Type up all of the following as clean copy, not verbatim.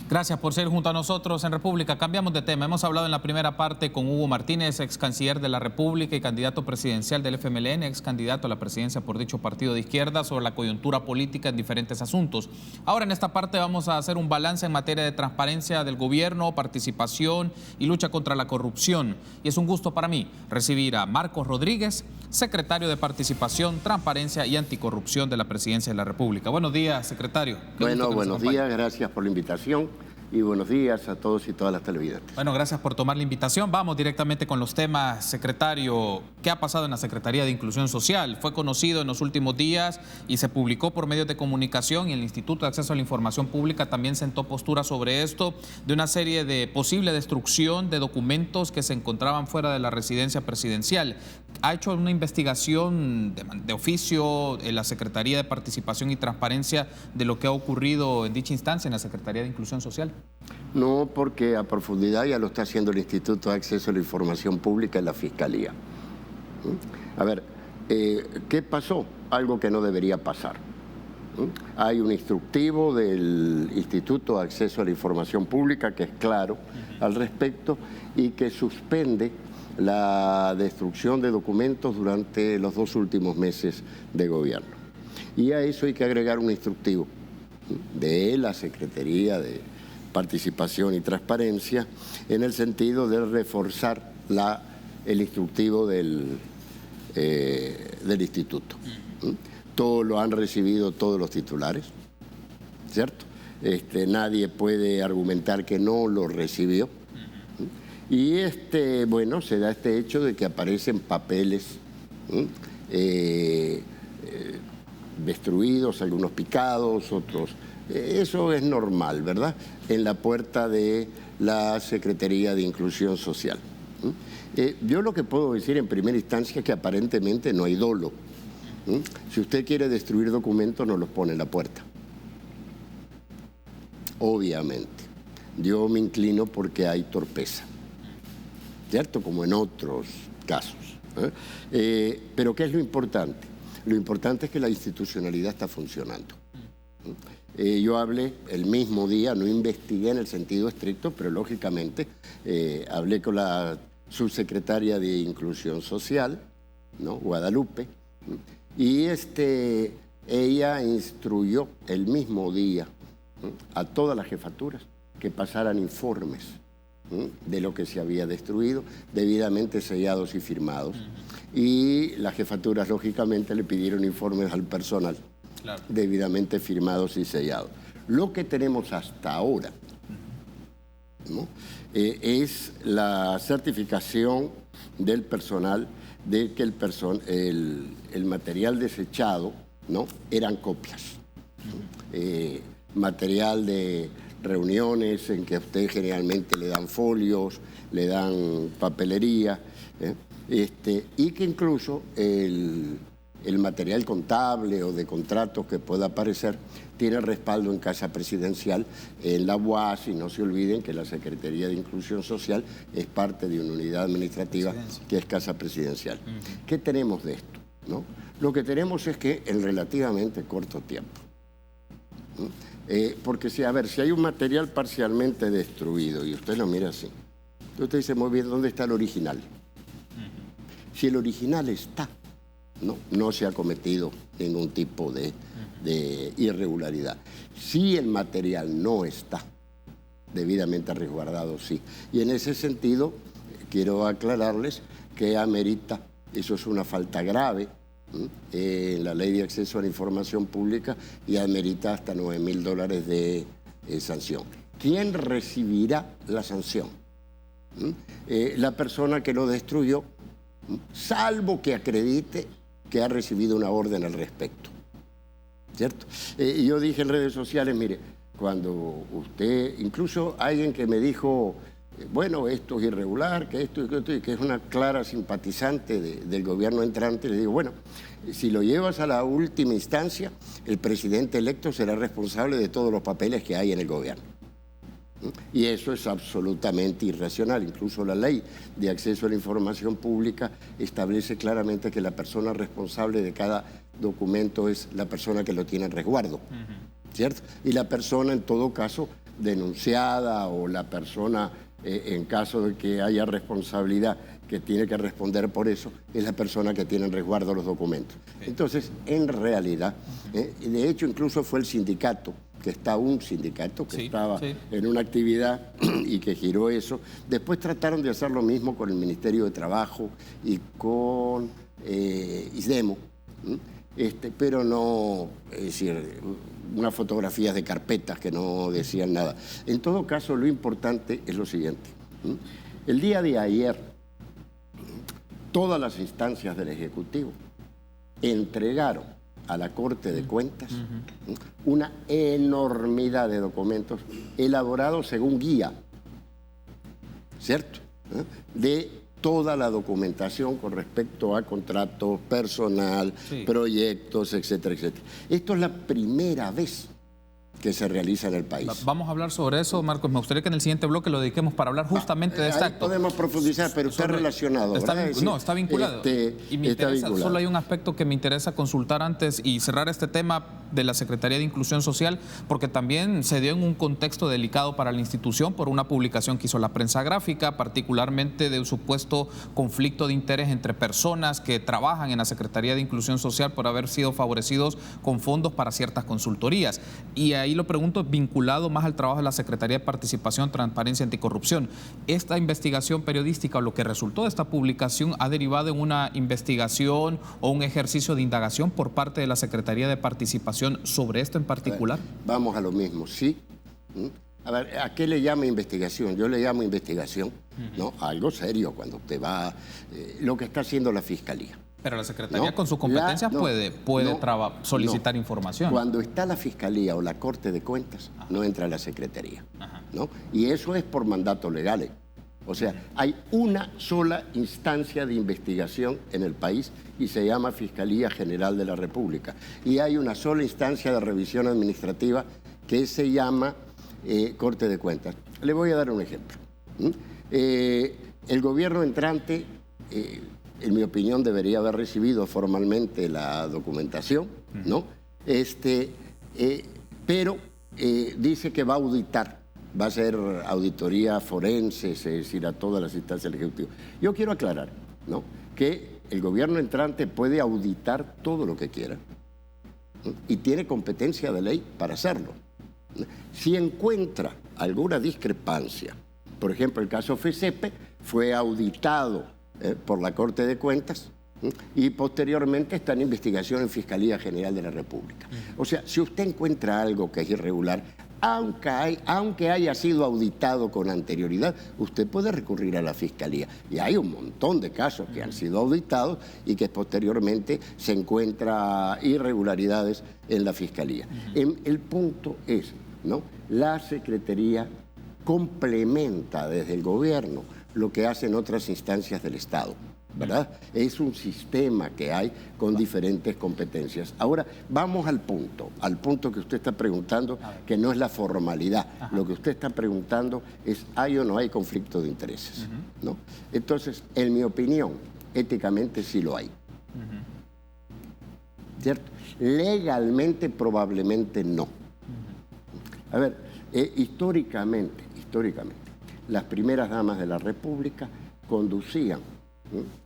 Gracias por ser junto a nosotros en República. Cambiamos de tema. Hemos hablado en la primera parte con Hugo Martínez, ex canciller de la República y candidato presidencial del FMLN, ex candidato a la presidencia por dicho partido de izquierda, sobre la coyuntura política en diferentes asuntos. Ahora en esta parte vamos a hacer un balance en materia de transparencia del gobierno, participación y lucha contra la corrupción. Y es un gusto para mí recibir a Marcos Rodríguez, secretario de Participación, Transparencia y Anticorrupción de la Presidencia de la República. Buenos días, secretario. Bueno, buenos días, gracias por la invitación y buenos días a todos y todas las televidentes. Bueno, gracias por tomar la invitación. Vamos directamente con los temas, secretario. ¿Qué ha pasado en la Secretaría de Inclusión Social? Fue conocido en los últimos días y se publicó por medios de comunicación, y el Instituto de Acceso a la Información Pública también sentó postura sobre esto, de una serie de posible destrucción de documentos que se encontraban fuera de la residencia presidencial. ¿Ha hecho una investigación de oficio en la Secretaría de Participación y Transparencia de lo que ha ocurrido en dicha instancia en la Secretaría de Inclusión Social? No, porque a profundidad ya lo está haciendo el Instituto de Acceso a la Información Pública en la Fiscalía. A ver, ¿qué pasó? Algo que no debería pasar. Hay un instructivo del Instituto de Acceso a la Información Pública que es claro al respecto y que suspende la destrucción de documentos durante los 2 últimos meses de gobierno. Y a eso hay que agregar un instructivo de la Secretaría de Participación y Transparencia en el sentido de reforzar el instructivo del instituto. Todo lo han recibido todos los titulares, ¿cierto? Nadie puede argumentar que no lo recibió. Y bueno, se da este hecho de que aparecen papeles destruidos, algunos picados, otros. Eso es normal, ¿verdad? En la puerta de la Secretaría de Inclusión Social. Yo lo que puedo decir en primera instancia es que aparentemente no hay dolo. Si usted quiere destruir documentos, no los pone en la puerta. Obviamente. Yo me inclino porque hay torpeza, ¿cierto? Como en otros casos. Pero ¿qué es lo importante? Lo importante es que la institucionalidad está funcionando. Yo hablé el mismo día, no investigué en el sentido estricto, pero lógicamente hablé con la subsecretaria de Inclusión Social, ¿no? Guadalupe, y ella instruyó el mismo día a todas las jefaturas que pasaran informes de lo que se había destruido, debidamente sellados y firmados. Y las jefaturas, lógicamente, le pidieron informes al personal, claro, debidamente firmados y sellados. Lo que tenemos hasta ahora, ¿no? Es la certificación del personal de que el material desechado, ¿no? Eran copias. Material de reuniones en que a usted generalmente le dan folios, le dan papelería, y que incluso el material contable o de contratos que pueda aparecer tiene respaldo en Casa Presidencial, en la UAS, y no se olviden que la Secretaría de Inclusión Social es parte de una unidad administrativa que es Casa Presidencial. ¿Qué tenemos de esto? ¿No? Lo que tenemos es que en relativamente corto tiempo, porque si hay un material parcialmente destruido y usted lo mira así, usted dice muy bien, ¿dónde está el original? Si el original está, no se ha cometido ningún tipo de irregularidad. Si el material no está debidamente resguardado, sí. Y en ese sentido, quiero aclararles que amerita, eso es una falta grave en la Ley de Acceso a la Información Pública, y amerita hasta $9.000 de sanción. ¿Quién recibirá la sanción? La persona que lo destruyó, salvo que acredite que ha recibido una orden al respecto, ¿cierto? Yo dije en redes sociales, mire, cuando usted, incluso alguien que me dijo, bueno, esto es irregular, que esto y que es una clara simpatizante del gobierno entrante, le digo, bueno, si lo llevas a la última instancia, el presidente electo será responsable de todos los papeles que hay en el gobierno. Y eso es absolutamente irracional. Incluso la Ley de Acceso a la Información Pública establece claramente que la persona responsable de cada documento es la persona que lo tiene en resguardo, ¿cierto? Y la persona, en todo caso, denunciada o la persona, en caso de que haya responsabilidad, que tiene que responder por eso, es la persona que tiene en resguardo los documentos. Entonces, en realidad, de hecho, incluso fue el sindicato, que estaba en una actividad y que giró eso. Después trataron de hacer lo mismo con el Ministerio de Trabajo y con ISDEMO, pero no, es decir, unas fotografías de carpetas que no decían nada. En todo caso, lo importante es lo siguiente. El día de ayer, todas las instancias del Ejecutivo entregaron a la Corte de Cuentas una enormidad de documentos elaborados según guía, ¿cierto? De toda la documentación con respecto a contratos, personal, proyectos, etcétera, etcétera. Esto es la primera vez que se realiza en el país. Vamos a hablar sobre eso, Marcos. Me gustaría que en el siguiente bloque lo dediquemos para hablar justamente de este acto. Podemos profundizar, pero está relacionado, ¿verdad? No, está vinculado. Y me interesa, solo hay un aspecto que me interesa consultar antes y cerrar este tema de la Secretaría de Inclusión Social, porque también se dio en un contexto delicado para la institución por una publicación que hizo la prensa gráfica, particularmente de un supuesto conflicto de interés entre personas que trabajan en la Secretaría de Inclusión Social por haber sido favorecidos con fondos para ciertas consultorías. Y ahí lo pregunto vinculado más al trabajo de la Secretaría de Participación, Transparencia y Anticorrupción. ¿Esta investigación periodística o lo que resultó de esta publicación ha derivado en una investigación o un ejercicio de indagación por parte de la Secretaría de Participación sobre esto en particular? Vamos a lo mismo, sí. A ver, ¿a qué le llama investigación? Yo le llamo investigación, ¿no? A algo serio cuando usted va... lo que está haciendo la Fiscalía. Pero la Secretaría con sus competencias puede solicitar información. Cuando está la Fiscalía o la Corte de Cuentas, no entra la Secretaría, ¿no? Y eso es por mandato legal. O sea, hay una sola instancia de investigación en el país y se llama Fiscalía General de la República. Y hay una sola instancia de revisión administrativa que se llama Corte de Cuentas. Le voy a dar un ejemplo. El gobierno entrante... en mi opinión, debería haber recibido formalmente la documentación, ¿no? Pero dice que va a auditar, va a hacer auditoría forense, es decir, a todas las instancias del Ejecutivo. Yo quiero aclarar, ¿no?, que el gobierno entrante puede auditar todo lo que quiera, ¿no?, y tiene competencia de ley para hacerlo. Si encuentra alguna discrepancia, por ejemplo, el caso FECEPE fue auditado por la Corte de Cuentas y posteriormente está en investigación en Fiscalía General de la República. O sea, si usted encuentra algo que es irregular, aunque haya sido auditado con anterioridad, usted puede recurrir a la Fiscalía. Y hay un montón de casos que han sido auditados y que posteriormente se encuentran irregularidades en la Fiscalía. El punto es, ¿no?, la Secretaría complementa desde el gobierno lo que hacen otras instancias del Estado, ¿verdad? Es un sistema que hay con diferentes competencias. Ahora, vamos al punto que usted está preguntando, que no es la formalidad. Lo que usted está preguntando es, ¿hay o no hay conflicto de intereses? ¿No? Entonces, en mi opinión, éticamente sí lo hay. ¿Cierto? Legalmente, probablemente no. A ver, históricamente, las primeras damas de la República conducían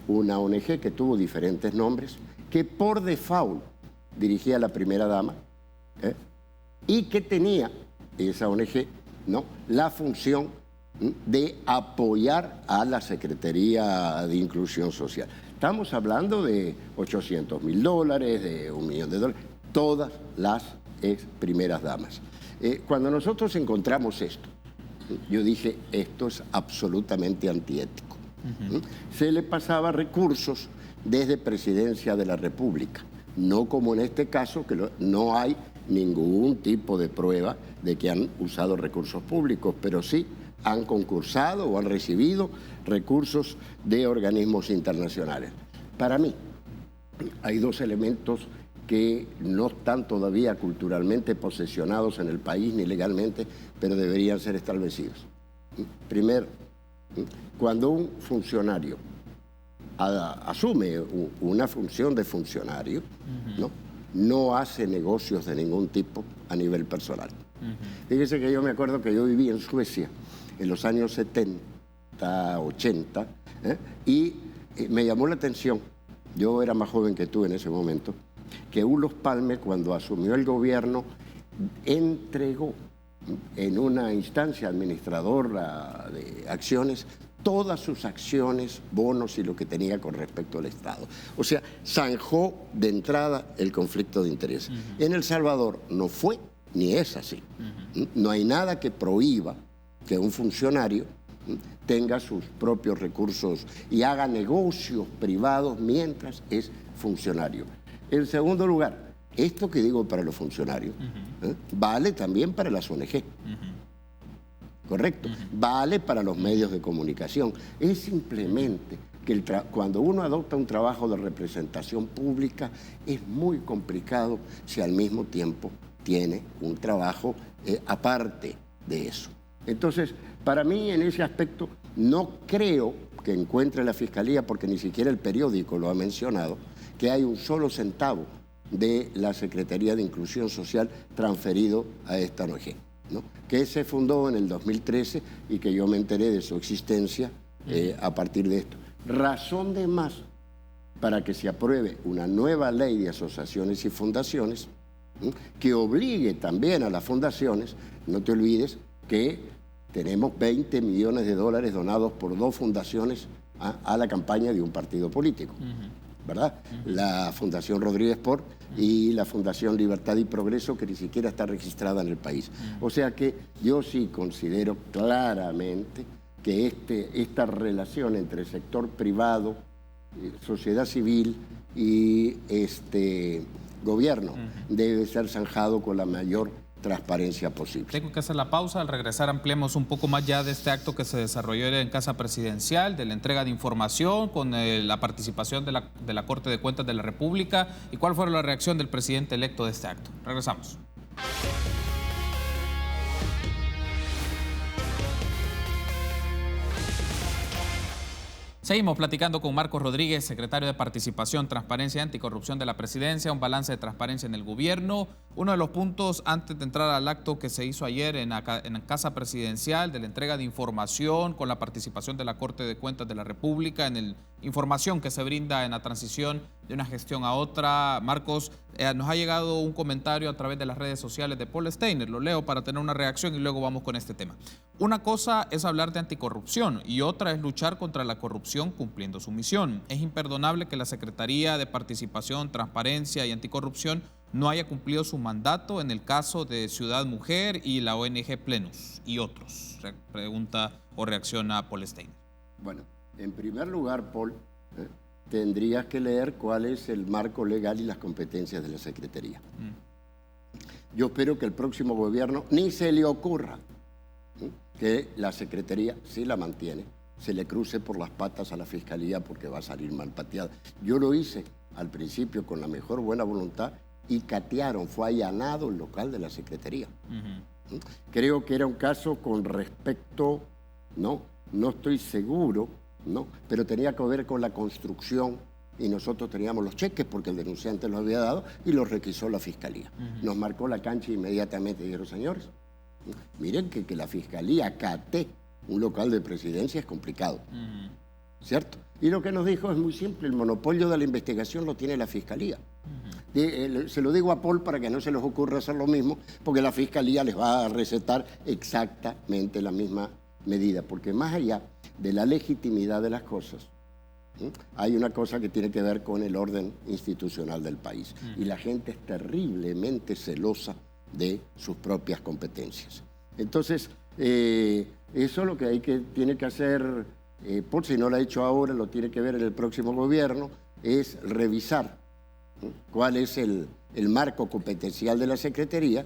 una ONG que tuvo diferentes nombres, que por default dirigía la primera dama, y que tenía esa ONG, ¿no?, la función de apoyar a la Secretaría de Inclusión Social. Estamos hablando de $800.000, de $1 millón, todas las ex primeras damas. Cuando nosotros encontramos esto, yo dije, esto es absolutamente antiético. Se le pasaba recursos desde Presidencia de la República, no como en este caso, que no hay ningún tipo de prueba de que han usado recursos públicos, pero sí han concursado o han recibido recursos de organismos internacionales. Para mí, hay dos elementos que no están todavía culturalmente posesionados en el país ni legalmente, pero deberían ser establecidos. Primero, cuando un funcionario asume una función de funcionario, no hace negocios de ningún tipo a nivel personal. Fíjese que yo me acuerdo que yo viví en Suecia en los años 70, 80, y me llamó la atención, yo era más joven que tú en ese momento, que Olof Palme, cuando asumió el gobierno, entregó en una instancia administradora de acciones todas sus acciones, bonos y lo que tenía con respecto al Estado. O sea, zanjó de entrada el conflicto de interés. En El Salvador no fue ni es así. No hay nada que prohíba que un funcionario tenga sus propios recursos y haga negocios privados mientras es funcionario. En segundo lugar, esto que digo para los funcionarios vale también para las ONG. ¿Correcto? Vale para los medios de comunicación. Es simplemente que cuando uno adopta un trabajo de representación pública es muy complicado si al mismo tiempo tiene un trabajo aparte de eso. Entonces, para mí en ese aspecto no creo que encuentre la Fiscalía, porque ni siquiera el periódico lo ha mencionado, que hay un solo centavo de la Secretaría de Inclusión Social transferido a esta ONG, ¿no? Que se fundó en el 2013 y que yo me enteré de su existencia a partir de esto. Razón de más para que se apruebe una nueva ley de asociaciones y fundaciones que obligue también a las fundaciones. No te olvides que tenemos 20 millones de dólares donados por 2 fundaciones a la campaña de un partido político, ¿verdad? La Fundación Rodríguez Port y la Fundación Libertad y Progreso, que ni siquiera está registrada en el país. O sea que yo sí considero claramente que esta relación entre sector privado, sociedad civil y gobierno debe ser zanjado con la mayor transparencia posible. Tengo que hacer la pausa. Al regresar ampliemos un poco más ya de este acto que se desarrolló en Casa Presidencial, de la entrega de información con la participación de la Corte de Cuentas de la República y cuál fue la reacción del presidente electo de este acto. Regresamos. Seguimos platicando con Marcos Rodríguez, secretario de Participación, Transparencia y Anticorrupción de la Presidencia, un balance de transparencia en el gobierno. Uno de los puntos antes de entrar al acto que se hizo ayer en Casa Presidencial de la entrega de información con la participación de la Corte de Cuentas de la República, información que se brinda en la transición de una gestión a otra. Marcos, nos ha llegado un comentario a través de las redes sociales de Paul Steiner. Lo leo para tener una reacción y luego vamos con este tema. Una cosa es hablar de anticorrupción y otra es luchar contra la corrupción cumpliendo su misión. Es imperdonable que la Secretaría de Participación, Transparencia y Anticorrupción no haya cumplido su mandato en el caso de Ciudad Mujer y la ONG Plenus y otros. Pregunta o reacciona Paul Steiner. Bueno, en primer lugar, Paul, tendrías que leer cuál es el marco legal y las competencias de la Secretaría. Yo espero que el próximo gobierno ni se le ocurra que la Secretaría, si la mantiene, se le cruce por las patas a la Fiscalía porque va a salir mal pateada. Yo lo hice al principio con la mejor buena voluntad y catearon, fue allanado el local de la Secretaría. Creo que era un caso con respecto, no estoy seguro, pero tenía que ver con la construcción y nosotros teníamos los cheques porque el denunciante los había dado y los requisó la Fiscalía. Nos marcó la cancha inmediatamente y dijeron, señores, miren que la Fiscalía catee un local de presidencia es complicado, ¿cierto? Y lo que nos dijo es muy simple, el monopolio de la investigación lo tiene la Fiscalía. Se lo digo a Paul para que no se les ocurra hacer lo mismo, porque la Fiscalía les va a recetar exactamente la misma medida, porque más allá de la legitimidad de las cosas, hay una cosa que tiene que ver con el orden institucional del país, y la gente es terriblemente celosa de sus propias competencias. Entonces, eso es lo que tiene que hacer, por si no lo ha hecho ahora, lo tiene que ver en el próximo gobierno, es revisar cuál es el marco competencial de la Secretaría,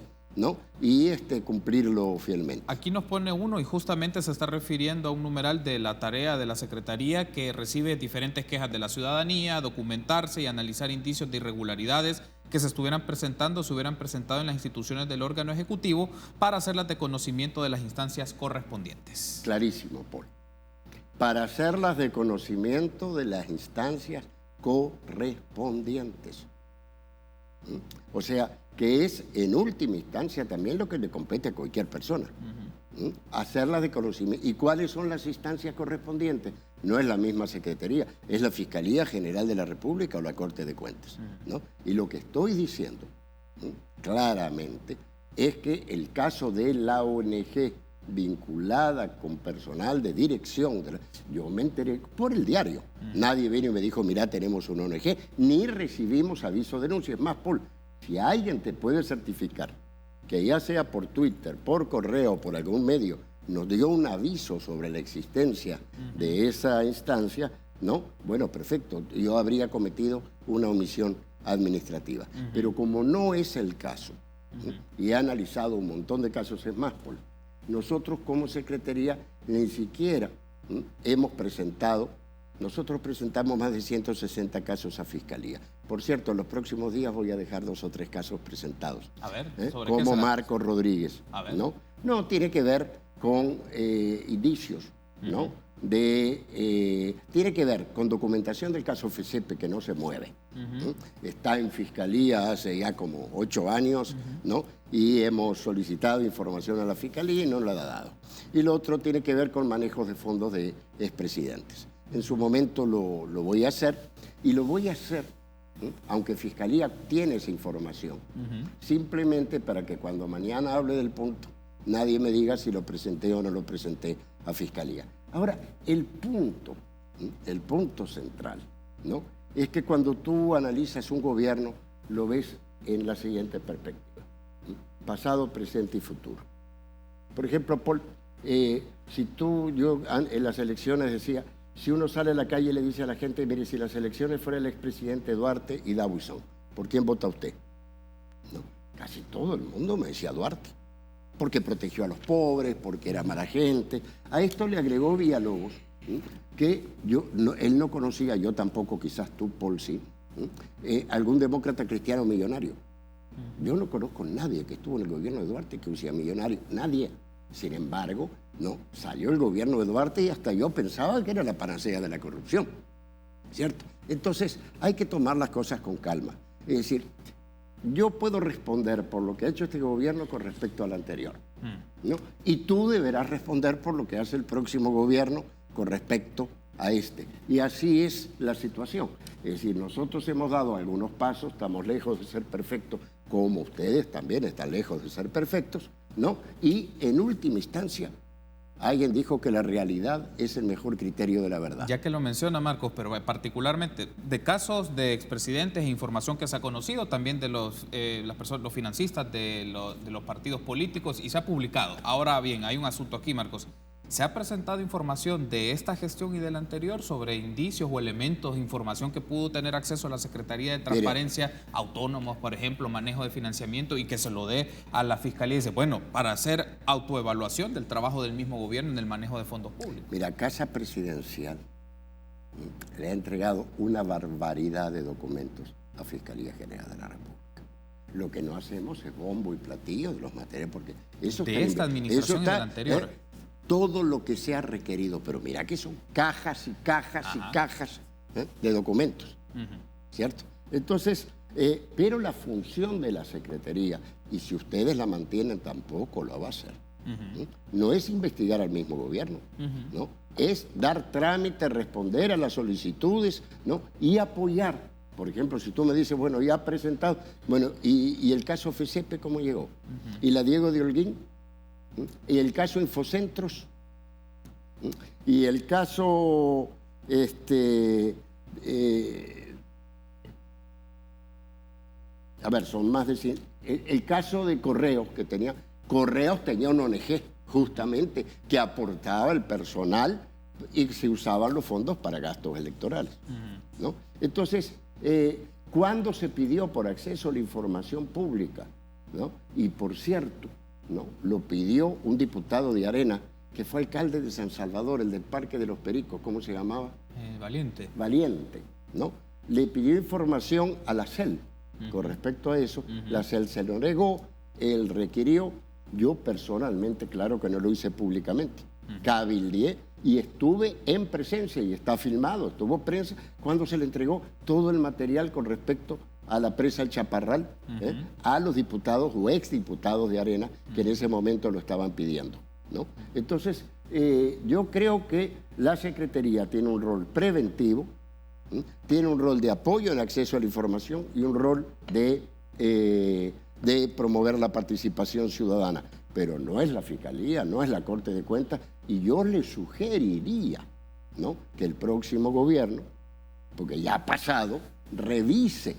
y cumplirlo fielmente. Aquí nos pone uno y justamente se está refiriendo a un numeral de la tarea de la Secretaría que recibe diferentes quejas de la ciudadanía, documentarse y analizar indicios de irregularidades que se hubieran presentado en las instituciones del órgano ejecutivo para hacerlas de conocimiento de las instancias correspondientes. Clarísimo, Paul. Para hacerlas de conocimiento de las instancias correspondientes. O sea, que es en última instancia también lo que le compete a cualquier persona. Hacerlas de conocimiento. ¿Y cuáles son las instancias correspondientes? No es la misma Secretaría, es la Fiscalía General de la República o la Corte de Cuentas, ¿no? Y lo que estoy diciendo claramente es que el caso de la ONG vinculada con personal de dirección, yo me enteré por el diario. Nadie vino y me dijo, mira, tenemos una ONG, ni recibimos aviso de denuncia. Es más, Paul, si alguien te puede certificar que ya sea por Twitter, por correo o por algún medio, nos dio un aviso sobre la existencia de esa instancia, ¿no? Bueno, perfecto, yo habría cometido una omisión administrativa. Pero como no es el caso, y he analizado un montón de casos, es más, Paul, nosotros como Secretaría ni siquiera hemos presentado, nosotros presentamos más de 160 casos a Fiscalía. Por cierto, en los próximos días voy a dejar 2 o 3 casos presentados. A ver, ¿sobre como qué será? Marco Rodríguez. A ver. No, tiene que ver con indicios, ¿no? Tiene que ver con documentación del caso FECEPE que no se mueve. Está en Fiscalía hace ya como 8 años, ¿no? Y hemos solicitado información a la Fiscalía y no la ha dado. Y lo otro tiene que ver con manejos de fondos de expresidentes. En su momento lo voy a hacer, y lo voy a hacer, aunque Fiscalía tiene esa información, simplemente para que cuando mañana hable del punto, nadie me diga si lo presenté o no lo presenté a Fiscalía. Ahora, el punto central, ¿no? Es que cuando tú analizas un gobierno, lo ves en la siguiente perspectiva: pasado, presente y futuro. Por ejemplo, Paul, yo en las elecciones decía, si uno sale a la calle y le dice a la gente, mire, si las elecciones fuera el expresidente Duarte y Dawson, ¿por quién vota usted? No, casi todo el mundo me decía Duarte, porque protegió a los pobres, porque era mala gente. A esto le agregó Villalobos, que él no conocía, yo tampoco, quizás tú, Paul, sí, algún demócrata cristiano millonario. Yo no conozco a nadie que estuvo en el gobierno de Duarte que sea millonario, nadie. Sin embargo, no, salió el gobierno de Duarte y hasta yo pensaba que era la panacea de la corrupción, ¿cierto? Entonces, hay que tomar las cosas con calma. Es decir, yo puedo responder por lo que ha hecho este gobierno con respecto al anterior, ¿no? Y tú deberás responder por lo que hace el próximo gobierno con respecto a este. Y así es la situación. Es decir, nosotros hemos dado algunos pasos, estamos lejos de ser perfectos, como ustedes también están lejos de ser perfectos, ¿no? Y en última instancia, alguien dijo que la realidad es el mejor criterio de la verdad. Ya que lo menciona, Marcos, pero particularmente de casos de expresidentes e información que se ha conocido, también de los financistas de los partidos políticos, y se ha publicado. Ahora bien, hay un asunto aquí, Marcos. ¿Se ha presentado información de esta gestión y de la anterior sobre indicios o elementos de información que pudo tener acceso a la Secretaría de Transparencia, autónomos, por ejemplo, manejo de financiamiento, y que se lo dé a la Fiscalía y dice, bueno, para hacer autoevaluación del trabajo del mismo gobierno en el manejo de fondos públicos? Mira, Casa Presidencial le ha entregado una barbaridad de documentos a Fiscalía General de la República. Lo que no hacemos es bombo y platillo de los materiales, porque eso de esta administración y de la anterior. Todo lo que se ha requerido, pero mira que son cajas y cajas y cajas de documentos, ¿cierto? Entonces, pero la función de la Secretaría, y si ustedes la mantienen, tampoco lo va a hacer. No es investigar al mismo gobierno, ¿no? Es dar trámite, responder a las solicitudes, ¿no? Y apoyar. Por ejemplo, si tú me dices, bueno, ya ha presentado, bueno, y el caso FECEPE, ¿cómo llegó? Y la Diego de Holguín, y el caso Infocentros, y el caso a ver, son más de 100. El caso de Correos, Correos tenía una ONG justamente que aportaba el personal y se usaban los fondos para gastos electorales, ¿no? Entonces, ¿cuándo se pidió por acceso a la información pública, ¿no? Y por cierto, ¿no? Lo pidió un diputado de Arena, que fue alcalde de San Salvador, el del Parque de los Pericos, ¿cómo se llamaba? Valiente. Valiente, ¿no? Le pidió información a la CEL con respecto a eso. La CEL se lo negó, él requirió. Yo personalmente, claro que no lo hice públicamente, cabildeé y estuve en presencia, y está filmado, estuvo prensa, cuando se le entregó todo el material con respecto a la presa El Chaparral, a los diputados o exdiputados de Arena que en ese momento lo estaban pidiendo, ¿no? Entonces, yo creo que la Secretaría tiene un rol preventivo, tiene un rol de apoyo en acceso a la información y un rol de promover la participación ciudadana. Pero no es la Fiscalía, no es la Corte de Cuentas, y yo le sugeriría, ¿no?, que el próximo gobierno, porque ya ha pasado, revise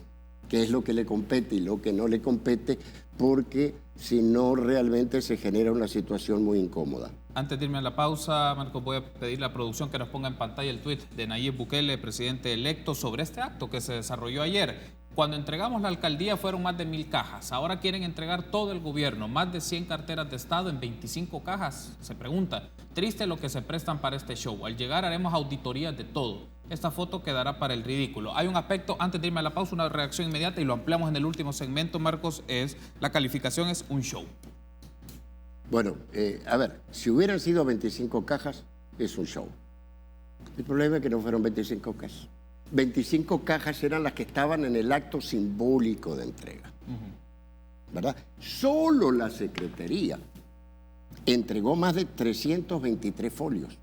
qué es lo que le compete y lo que no le compete, porque si no realmente se genera una situación muy incómoda. Antes de irme a la pausa, Marcos, voy a pedir a la producción que nos ponga en pantalla el tuit de Nayib Bukele, presidente electo, sobre este acto que se desarrolló ayer. Cuando entregamos la alcaldía fueron más de 1000 cajas. Ahora quieren entregar todo el gobierno, más de 100 carteras de Estado en 25 cajas. Se pregunta, triste lo que se prestan para este show. Al llegar haremos auditorías de todo. Esta foto quedará para el ridículo. Hay un aspecto, antes de irme a la pausa, una reacción inmediata y lo ampliamos en el último segmento, Marcos, es la calificación es un show. Bueno, a ver, si hubieran sido 25 cajas, es un show. El problema es que no fueron 25 cajas. 25 cajas eran las que estaban en el acto simbólico de entrega, ¿verdad? Solo la Secretaría entregó más de 323 folios.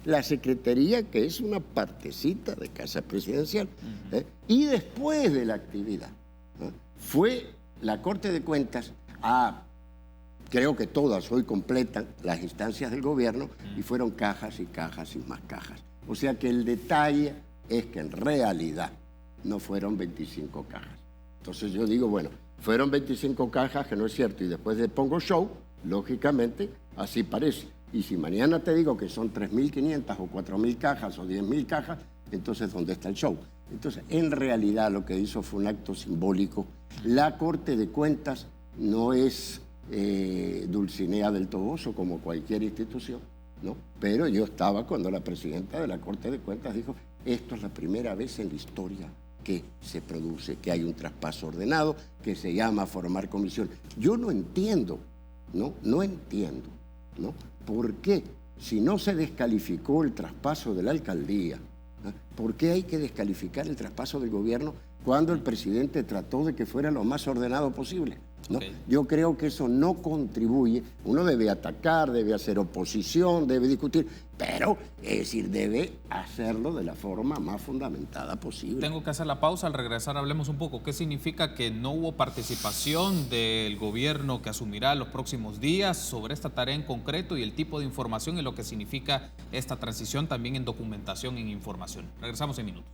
La Secretaría, que es una partecita de Casa Presidencial, y después de la actividad, fue la Corte de Cuentas a... Creo que todas hoy completan las instancias del gobierno y fueron cajas y cajas y más cajas. O sea que el detalle es que en realidad no fueron 25 cajas. Entonces yo digo, bueno, fueron 25 cajas, que no es cierto, y después le pongo show, lógicamente así parece. Y si mañana te digo que son 3.500 o 4.000 cajas o 10.000 cajas, entonces ¿dónde está el show? Entonces, en realidad lo que hizo fue un acto simbólico. La Corte de Cuentas no es... Dulcinea del Toboso, como cualquier institución, ¿no? Pero yo estaba cuando la presidenta de la Corte de Cuentas dijo, esto es la primera vez en la historia que se produce, que hay un traspaso ordenado, que se llama formar comisión. Yo no entiendo, no entiendo, ¿no?, por qué, si no se descalificó el traspaso de la alcaldía, ¿por qué hay que descalificar el traspaso del gobierno cuando el presidente trató de que fuera lo más ordenado posible? ¿No? Okay. Yo creo que eso no contribuye. Uno debe atacar, debe hacer oposición, debe discutir, pero, es decir, debe hacerlo de la forma más fundamentada posible. Tengo que hacer la pausa. Al regresar hablemos un poco. ¿Qué significa que no hubo participación del gobierno que asumirá los próximos días sobre esta tarea en concreto y el tipo de información y lo que significa esta transición también en documentación y en información? Regresamos en minutos.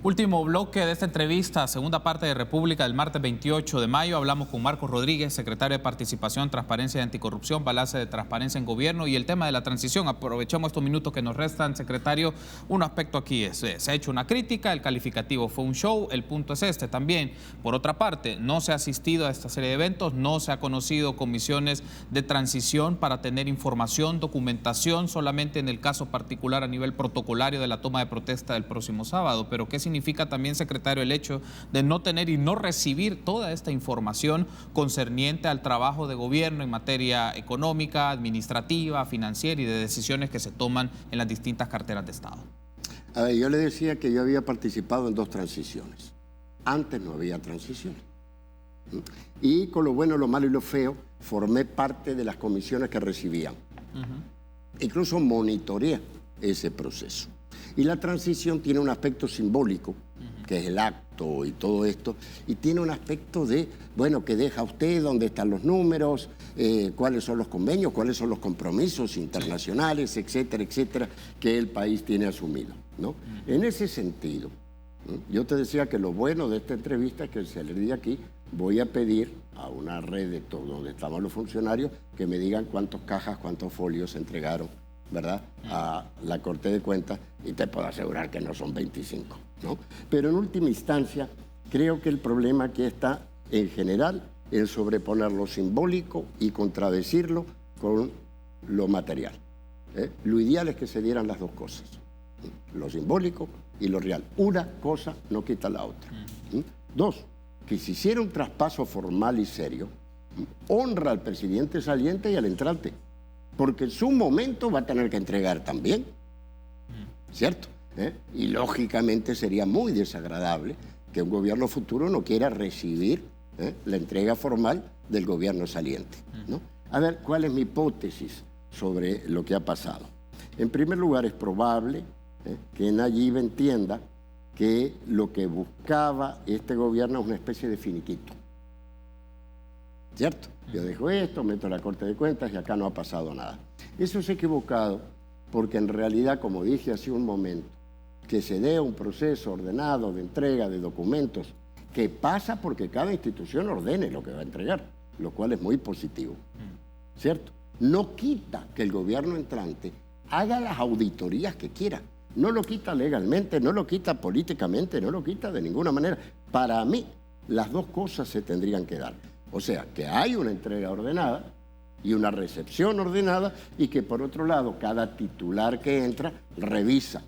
Último bloque de esta entrevista, segunda parte de República del martes 28 de mayo. Hablamos con Marcos Rodríguez, secretario de Participación, Transparencia y Anticorrupción, Balance de Transparencia en Gobierno y el tema de la transición. Aprovechamos estos minutos que nos restan, secretario. Un aspecto aquí es, se ha hecho una crítica, el calificativo fue un show, el punto es este también. Por otra parte, no se ha asistido a esta serie de eventos, no se ha conocido comisiones de transición para tener información, documentación, solamente en el caso particular a nivel protocolario de la toma de protesta del próximo sábado. Pero ¿qué significa también, secretario, el hecho de no tener y no recibir toda esta información concerniente al trabajo de gobierno en materia económica, administrativa, financiera y de decisiones que se toman en las distintas carteras de Estado? A ver, yo le decía que yo había participado en 2 transiciones. Antes no había transición. Y con lo bueno, lo malo y lo feo, formé parte de las comisiones que recibían. Incluso monitoreé ese proceso. Y la transición tiene un aspecto simbólico, que es el acto y todo esto, y tiene un aspecto de, bueno, que deja usted dónde están los números, cuáles son los convenios, cuáles son los compromisos internacionales, etcétera, etcétera, que el país tiene asumido, ¿no? En ese sentido, yo te decía que lo bueno de esta entrevista es que se le di aquí, voy a pedir a una red de todo, donde estaban los funcionarios, que me digan cuántas cajas, cuántos folios se entregaron, ¿verdad?, a la Corte de Cuentas, y te puedo asegurar que no son 25, ¿no? Pero en última instancia, creo que el problema aquí está, en general, en sobreponer lo simbólico y contradecirlo con lo material. Lo ideal es que se dieran las dos cosas, lo simbólico y lo real. Una cosa no quita la otra. 2, que se hiciera un traspaso formal y serio, honra al presidente saliente y al entrante. porque en su momento va a tener que entregar también, ¿cierto? Y lógicamente sería muy desagradable que un gobierno futuro no quiera recibir la entrega formal del gobierno saliente, ¿no? A ver, ¿cuál es mi hipótesis sobre lo que ha pasado? En primer lugar, es probable que Nayib entienda que lo que buscaba este gobierno es una especie de finiquito, ¿cierto? Yo dejo esto, meto la Corte de Cuentas y acá no ha pasado nada. Eso es equivocado porque en realidad, como dije hace un momento, que se dé un proceso ordenado de entrega de documentos que pasa porque cada institución ordene lo que va a entregar, lo cual es muy positivo, ¿cierto? No quita que el gobierno entrante haga las auditorías que quiera. No lo quita legalmente, no lo quita políticamente, no lo quita de ninguna manera. Para mí, las dos cosas se tendrían que dar. O sea, que hay una entrega ordenada y una recepción ordenada y que por otro lado, cada titular que entra revisa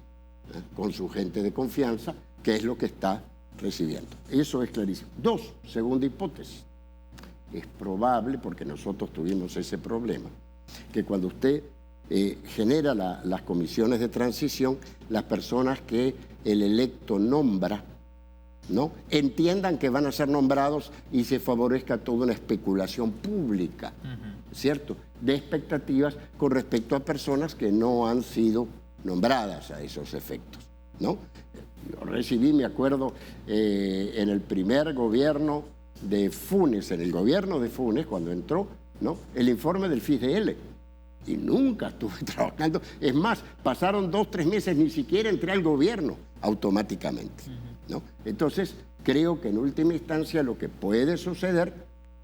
con su gente de confianza qué es lo que está recibiendo. Eso es clarísimo. Dos, segunda hipótesis. Es probable, porque nosotros tuvimos ese problema, que cuando usted genera las comisiones de transición, las personas que el electo nombra, ¿no?, entiendan que van a ser nombrados y se favorezca toda una especulación pública, ¿cierto?, de expectativas con respecto a personas que no han sido nombradas a esos efectos, ¿no? Yo recibí, me acuerdo, en el primer gobierno de Funes, cuando entró, ¿no?, el informe del FISDL. Y nunca estuve trabajando. Es más, pasaron 2 o 3 meses, ni siquiera entré al gobierno automáticamente, ¿no? Entonces, creo que en última instancia lo que puede suceder,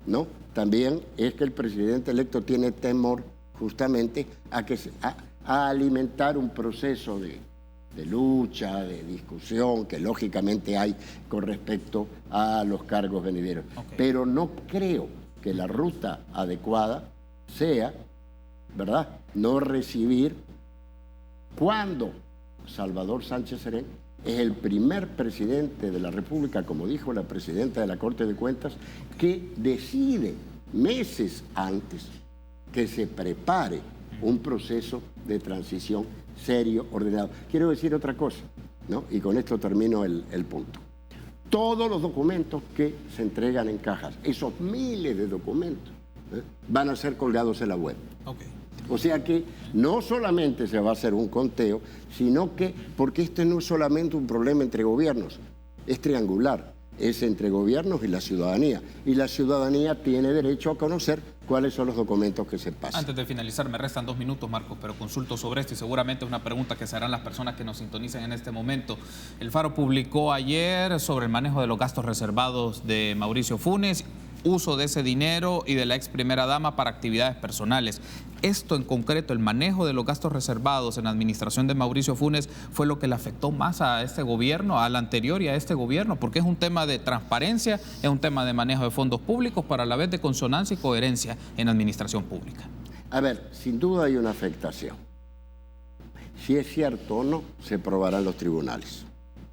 ¿no?, también es que el presidente electo tiene temor justamente a alimentar un proceso de lucha, de discusión, que lógicamente hay con respecto a los cargos venideros. Pero no creo que la ruta adecuada sea, ¿verdad?, no recibir cuando Salvador Sánchez Serén es el primer presidente de la República, como dijo la presidenta de la Corte de Cuentas, que decide meses antes que se prepare un proceso de transición serio, ordenado. Quiero decir otra cosa, ¿no?, y con esto termino el punto. Todos los documentos que se entregan en cajas, esos miles de documentos, van a ser colgados en la web. O sea que no solamente se va a hacer un conteo, sino que, porque este no es solamente un problema entre gobiernos, es triangular, es entre gobiernos y la ciudadanía. Y la ciudadanía tiene derecho a conocer cuáles son los documentos que se pasan. Antes de finalizar, me restan 2 minutos, Marcos, pero consulto sobre esto y seguramente es una pregunta que se harán las personas que nos sintonizan en este momento. El Faro publicó ayer sobre el manejo de los gastos reservados de Mauricio Funes, uso de ese dinero y de la ex primera dama para actividades personales. Esto en concreto, el manejo de los gastos reservados en la administración de Mauricio Funes, fue lo que le afectó más a este gobierno, al anterior y a este gobierno, porque es un tema de transparencia, es un tema de manejo de fondos públicos, para la vez de consonancia y coherencia en la administración pública. A ver, sin duda hay una afectación. Si es cierto o no, se probará en los tribunales.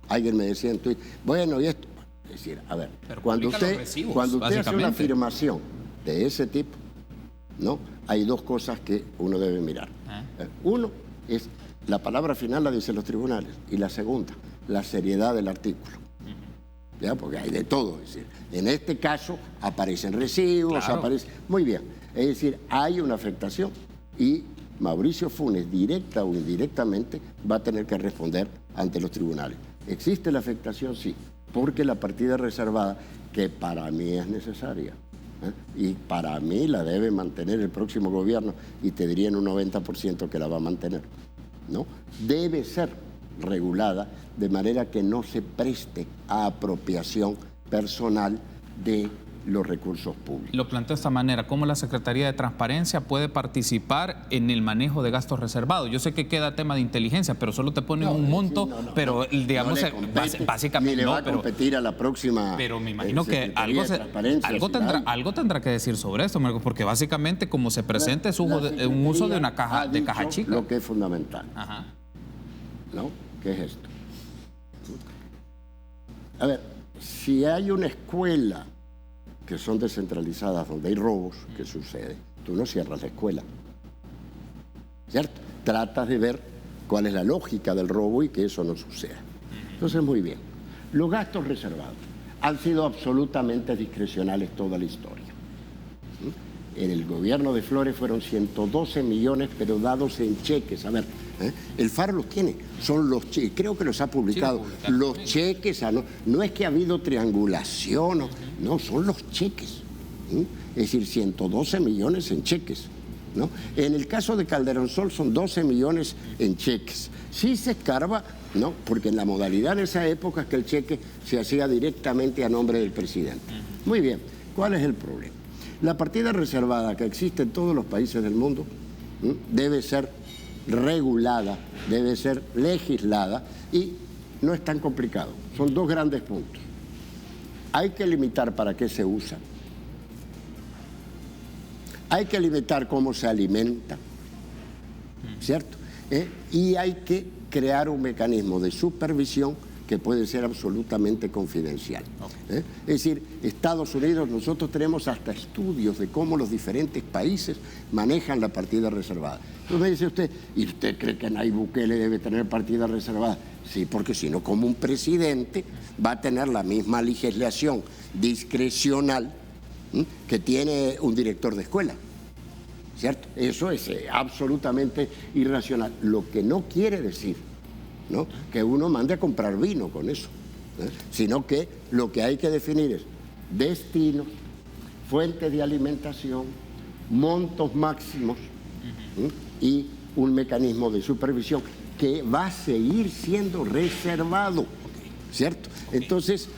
Alguien me decía en Twitter, bueno, y esto... Es decir, a ver, cuando usted hace una afirmación de ese tipo, ¿no?, hay 2 cosas que uno debe mirar. Uno es la palabra final, la dicen los tribunales, y la segunda, la seriedad del artículo. ¿Ya? Porque hay de todo. Es decir, en este caso aparecen recibos, aparece... Muy bien. Es decir, hay una afectación y Mauricio Funes, directa o indirectamente, va a tener que responder ante los tribunales. ¿Existe la afectación? Sí. Porque la partida reservada, que para mí es necesaria, y para mí la debe mantener el próximo gobierno, y te diría en un 90% que la va a mantener, ¿no?, debe ser regulada de manera que no se preste a apropiación personal de los recursos públicos. Lo planteo de esta manera: ¿cómo la Secretaría de Transparencia puede participar en el manejo de gastos reservados? Yo sé que queda tema de inteligencia, pero solo te ponen un monto, pero digamos, básicamente ni le va a competir a la próxima. Pero me imagino que algo tendrá que decir sobre esto, Marcos, porque básicamente como se presenta es un uso de una caja chica. Lo que es fundamental, ¿no?, ¿qué es esto? A ver, si hay una escuela que son descentralizadas, donde hay robos, ¿qué sucede? Tú no cierras la escuela. ¿cierto? Tratas de ver cuál es la lógica del robo y que eso no suceda. Entonces, muy bien. Los gastos reservados han sido absolutamente discrecionales toda la historia. En el gobierno de Flores fueron 112 millones, pero dados en cheques. A ver, el FAR los tiene, son los cheques, creo que los ha publicado, sí, los cheques, no es que ha habido triangulación, no, son los cheques. Es decir, 112 millones en cheques, ¿no? En el caso de Calderón Sol son 12 millones en cheques. Sí se escarba, ¿no? Porque en la modalidad en esa época es que el cheque se hacía directamente a nombre del presidente. Muy bien, ¿cuál es el problema? La partida reservada que existe en todos los países del mundo debe ser regulada, debe ser legislada y no es tan complicado. Son dos grandes puntos. Hay que limitar para qué se usa. Hay que limitar cómo se alimenta, ¿cierto? Y hay que crear un mecanismo de supervisión que puede ser absolutamente confidencial. Es decir, Estados Unidos, nosotros tenemos hasta estudios de cómo los diferentes países manejan la partida reservada. Entonces me dice usted, ¿y usted cree que Nayib Bukele debe tener partida reservada? Sí, porque si no, como un presidente va a tener la misma legislación discrecional que tiene un director de escuela, ¿cierto? Eso es absolutamente irracional. Lo que no quiere decir, ¿no?, que uno mande a comprar vino con eso, sino que lo que hay que definir es destinos, fuentes de alimentación, montos máximos y un mecanismo de supervisión que va a seguir siendo reservado, ¿cierto? Entonces,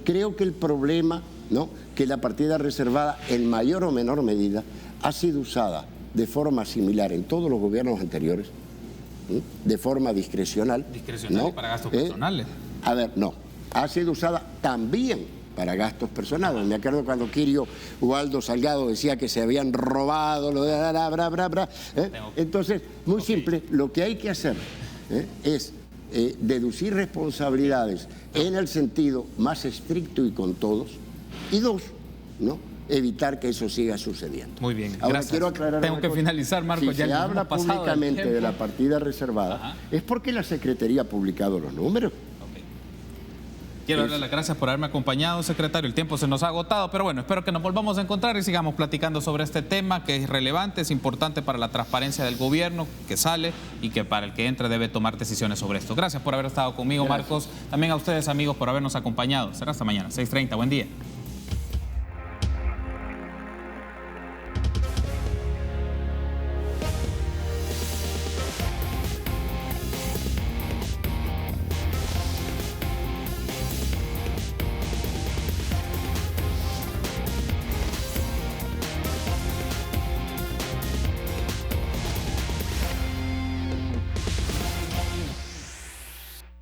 creo que el problema, ¿no?, que la partida reservada en mayor o menor medida ha sido usada de forma similar en todos los gobiernos anteriores, de forma discrecional. Discrecional, ¿no?, para gastos personales. A ver, no. Ha sido usada también para gastos personales. Me acuerdo cuando Kirio Ubaldo Salgado decía que se habían robado lo de Entonces, muy simple, lo que hay que hacer es deducir responsabilidades en el sentido más estricto y con todos. Y dos, ¿no?, evitar que eso siga sucediendo. Muy bien, ahora gracias. Quiero aclarar Tengo que finalizar, Marcos. Si se habla públicamente de la partida reservada, es porque la Secretaría ha publicado los números. Quiero darle las gracias por haberme acompañado, secretario. El tiempo se nos ha agotado, pero bueno, espero que nos volvamos a encontrar y sigamos platicando sobre este tema que es relevante, es importante para la transparencia del gobierno que sale y que para el que entra debe tomar decisiones sobre esto. Gracias por haber estado conmigo, Marcos. También a ustedes, amigos, por habernos acompañado. Será hasta mañana, 6:30. Buen día.